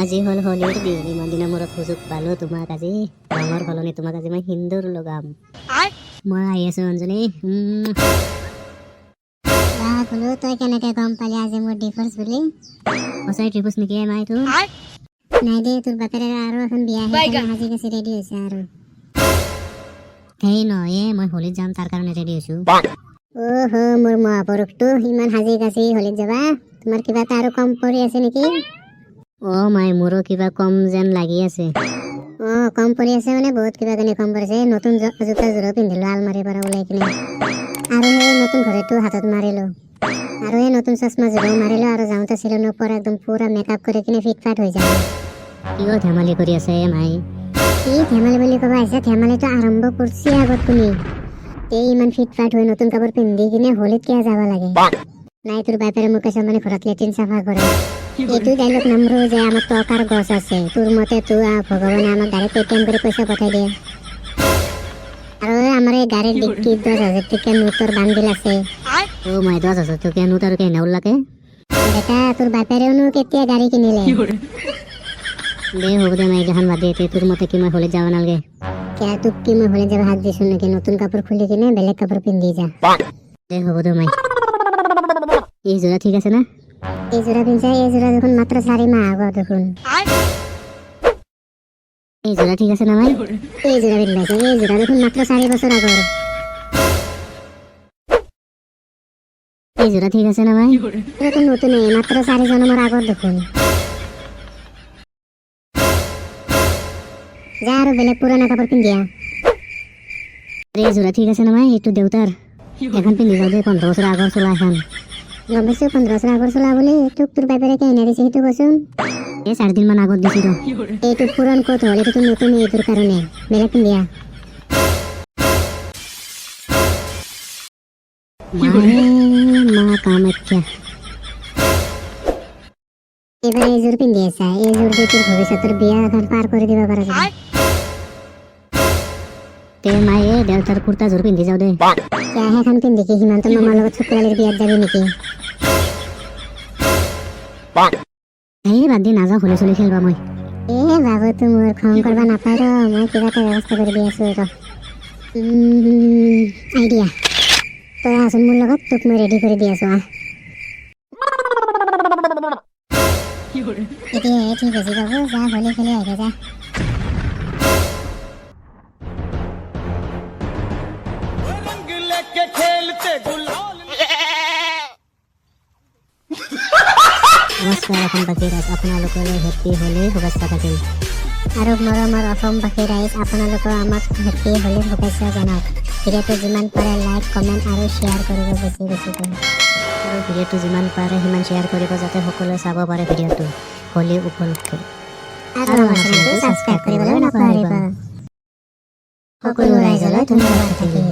আজি হল হোলিৰ দিন ইমান দিনৰ মূৰত সুযোগ পালো তোমাক আজি ৰঙৰ সলনি তোমাক আজি মই সিন্দুৰ লগাম মই আহি আছো অঞ্জলি কলো তই কেনেকে গম পালি আজি মোৰ ডিভোৰ্স বুলি সঁচাই ট্ৰিপুছ নেকি মাই তোৰ নাই দে তোৰ বাপেৰে আৰু এখন বিয়া সাজি কাছি ৰেডি হৈছে আৰু সেই নহয় মই হোলীত যাম তাৰ কাৰণে ৰেডি হৈছো অহ মোৰ মহাপুৰুষটো ইমান সাজি কাছি হোলীত যাবা তোমাৰ কিবা এটা আৰু কম পৰি আছে নেকি অ মাই মোৰো কিবা কম যেন লাগি আছে কম পৰি আছে মানে বহুত কিবা কানি কম পৰিছে নতুন জোতা জোৰ পিন্ধিলো আলমাৰীৰ পৰা ওলাই কিনে আৰু সেই নতুন ঘড়ীটো হাতত মাৰিলো আৰু এই নতুন চশমা জোৰো মাৰিলো আৰু যাওঁতে চেলুনৰ পৰা একদম পুৰা মেকআপ কৰি কিনে ফিট ফাট হৈ যাব কিয় ধেমালি কৰি আছে মাই কি ধেমালি বুলি ক'বা আহিছে ধেমালিটো আৰম্ভ কৰিছে আগত তুমি এই ইমান ফিট ফাট হৈ নতুন কাপোৰ পিন্ধি কিনে হোলীত কিয় যাব লাগে নাই তোৰ বাপেৰে মোক কৈছে মানে ঘৰত লেট্ৰিন চাফা কৰে এইটো ডাইলগ নামৰো যে আমাৰ টকাৰ গছ আছে তোৰ মতে ভগৱানে আমাক ডাইৰেক্ট পেটিএম কৰি পইচা পঠাই দিয়ে আৰু আমাৰ এই গাড়ীৰ ডিক্কিত 10,000 টকীয়া নোটৰ বান্ডিল আছে অ মাই 10,000 টকীয়া নোট আৰু কেনে ওলাকে বেটা তোৰ বাপেৰেওনো কেতিয়া গাড়ী কিনিলে দে হ'ব দে মাই গেহান বাদে তোৰ মতে কি মই হোলীত যাব নালাগে কিয় তোক কি মই হোলীত যাব হাত দিছো নেকি নতুন কাপোৰ খুলি কিনে বেলেগ কাপোৰ পিন্ধি যা দে হ'ব দে মাই এই জোৰা ঠিক আছে না এই জোড়া পিনছে এই জোড়া দেখোন মাত্র 4 মাহ আগত দেখোন এই জোড়া ঠিক আছে না ভাই এই জোড়া পিনছে এই জোড়া দেখোন মাত্র 4 বছর আগর এই জোড়া ঠিক আছে না ভাই এটা তো নতুন মাত্র 4 জন্মের আগত দেখুন যা আর বেলেগ পুরানা কাপড় পিন্ধিয়া এই জোড়া ঠিক আছে না ভাই একটু দেউতার এখন পিন্ধি যাও দে 15 বছর আগর চলা এখন গম পাইছো 15 বছর আগর চলা বলে তোক তোর বাপেরে কে এনে দিছে সেইটো কচোন এই 4 দিন মান আগত দিছিল এইটো পুরান কোট হল এটা তো নতুন এইটোর কারণে বেলেগ পিন্ধিয়া মা কামাখ্যা এবার এই জোর পিন্ধিয়েছে এই জোর দিয়ে তোর ভবিষ্যতের বিয়া এখন পার করে দিবা পারা যাবে তে মায়ে দেউতার কুর্তা জোর পিন্ধি যাও দে কে এখন পিন্ধি কি হিমান্ত মামার লগত শুক্রালের বিয়াত যাবি নাকি এই বাদ দি নাযাওঁ হোলী চলি খেলবা মই বাবু তো মোর খং করবা নাপাই র মই কিবা একটা ব্যবস্থা করে দিয়ে আছো র আইডিয়া তোরা আসুন মোর লগত তোক মই রেডি করে দিয়ে আছো এতিয়া ঠিক আছে বাবু যা হোলী খেলে আগে যা নমস্কাৰ অসম বাকী ৰাইজ আপোনালোকলৈ হেপ্পী হোলী শুভেচ্ছা থাকিল আৰু মৰমৰ অসম বাকী ৰাইজ আপোনালোকে আমাক হেপ্পী হোলীৰ শুভেচ্ছা জনাওক ভিডিঅ'টো যিমান পাৰে লাইক কমেণ্ট আৰু শ্বেয়াৰ কৰিব বেছি বেছিকৈ আৰু ভিডিঅ'টো যিমান পাৰে সিমান শ্বেয়াৰ কৰিব যাতে সকলোৱে চাব পাৰে ভিডিঅ'টো হোলী উপলক্ষে আৰু আমাৰ চেনেলটো ছাবস্ক্ৰাইব কৰিবলৈ নাপাহৰিব সকলো ৰাইজলৈ ধন্যবাদ থাকিল